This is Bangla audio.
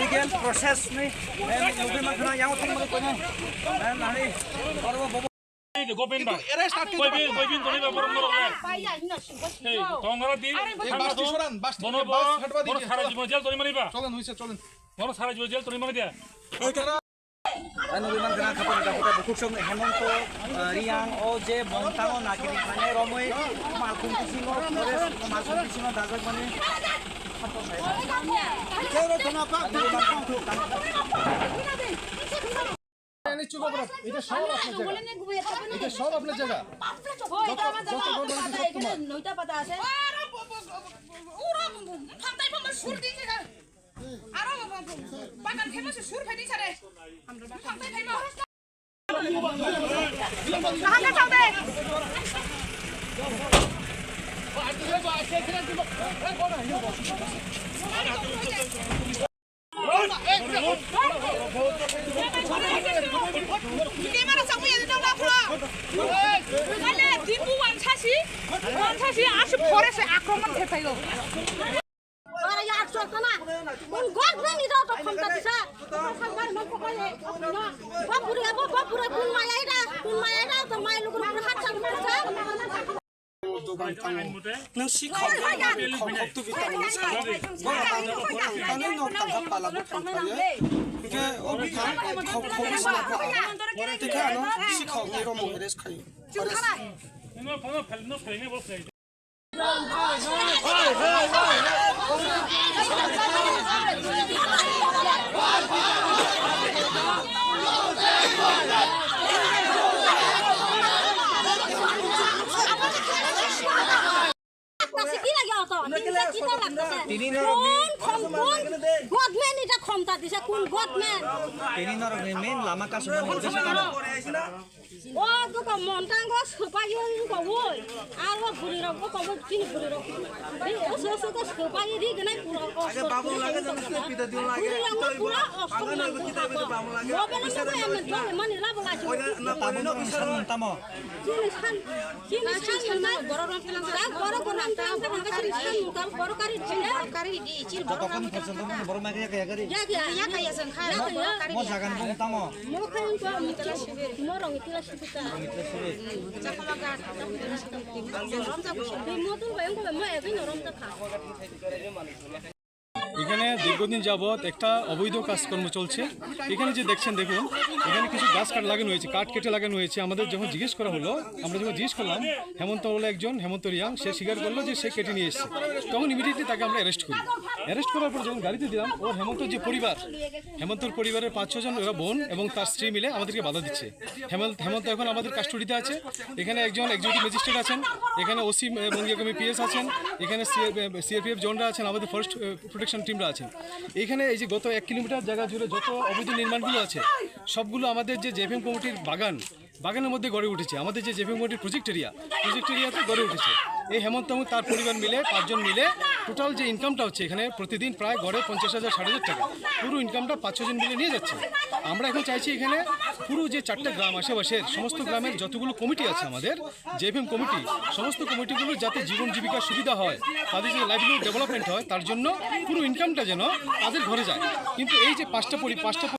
legal process ni lebih makna yang utama itu kan nanti kalau Gopen বা কইবিন ধরিবা বরং নরক এই তোমরা দি বাসটি সরান বাসটি বাস হটবা দি সারা জীবন জেল ধরি মারিবা চলেন হইছে চলেন বড় সারা জীবন জেল ধরি মারি দিয়া Nuliman kena kapal dapat buku som Hemonto Riang Oje Montango nakini kane Romoi Malkum Pisino Flores Malkum Pisino Dazak mane Kero kenapa ini cukup berat. Itu sahab apna jaga. Itu sahab apna jaga. Noita pata আছে ওরা ফান্তাই ফান্তাই সুর দিছে আর বাগান ফেমাস সুর ফেদি ছারে আমরা ফান্তাই ফাইমা হাঙ্গা চাওদে Gimana sang punya itu dah pula? Ada tipu wansasi asap forest akraman terpayo. Orang yang asal sana, God ni dah tak famta bisa. Sampai mampu kaya, bapura pun maya ida, tu maya lugu berhat sama kita. Nang si kau tu kita mesti kau ni nak tangkap pala bukan kaya. Ke obi kan kau bisa nak. Tiga no si kau ni romo heres kaya. No puedo no peine vos ahí. Godman itu khomta disa kun Godman. Ini orang main lama kasuman itu sekarang. Oh, tu kau montang kau supaya tu kau woi. Awak buri rok kau woi kini buri rok. Ini osos tu supaya dia kena pura osos. Babu lagi tu mesti pita dia lagi. Buri rok pura osos. Mobil itu yang menjual mana lah belajar. Babu nak bisa tamo. Kini san baru orang bilang baru orang bilang mereka ciri san baru kari di ciri baru orang bilang. Baru mereka kaya kari. Ya kaya san kaya. Mau jangan pun tamo. Mau kaya tu mau orang itu lah kita. Cakap makan. Orang tak bisa. Mau tu bayang kau mau evin orang tak kah. এখানে দীর্ঘদিন যাবত একটা অবৈধ কাজকর্ম চলছে। এখানে যে দেখছেন দেখুন এখানে কিছু গাছ কাট লাগানো হয়েছে, কাঠ কেটে লাগানো হয়েছে। আমাদের যখন জিজ্ঞেস করা হলো, আমরা যখন জিজ্ঞেস করলাম হেমন্ত বলে একজন হেমন্ত রিয়াং, সে স্বীকার করলো যে সে কেটে নিয়ে এসেছে। তখন ইমিডিয়েটলি তাকে আমরা অ্যারেস্ট করি। অ্যারেস্ট করার পর যখন গাড়িতে দিলাম, ওর হেমন্তর যে পরিবার, হেমন্তর পরিবারের 5-6 জন ওরা বোন এবং তার স্ত্রী মিলে আমাদেরকে বাধা দিচ্ছে। হেমন্ত এখন আমাদের কাস্টডিতে আছে। এখানে একজন এক্সিকিউটিভ ম্যাজিস্ট্রেট আছেন, এখানে ওসি বঙ্গীয়কর্মী পিএস আছেন, এখানে সিআরপিএফ জনরা আছেন, আমাদের ফরেস্ট প্রোটেকশন টিমরা আছেন। এখানে এই যে গত 1 কিলোমিটার জায়গা জুড়ে যত অবৈধ নির্মাণগুলো আছে সবগুলো আমাদের যে জেএফএম কমিটির বাগানের মধ্যে গড়ে উঠেছে। আমাদের যে জেএফএম কমিটির প্রজেক্ট এরিয়াতে গড়ে উঠেছে। এই হেমন্ত এবং তার পরিবার মিলে 5 জন মিলে টোটাল যে ইনকামটা হচ্ছে এখানে প্রতিদিন প্রায় গড়ে 50,000 60,000 টাকা, পুরো ইনকামটা 5-6 জন মিলে নিয়ে যাচ্ছে। আমরা এখন চাইছি এখানে পুরো যে 4টা গ্রাম আশেপাশের সমস্ত গ্রামের যতগুলো কমিটি আছে আমাদের জেএফএম কমিটি, সমস্ত কমিটিগুলো যাতে জীবন জীবিকার সুবিধা হয়, তাদের যে লাইভলিহুড ডেভেলপমেন্ট হয়, তার জন্য পুরো ইনকামটা যেন তাদের ঘরে যায়। কিন্তু এই যে 5টা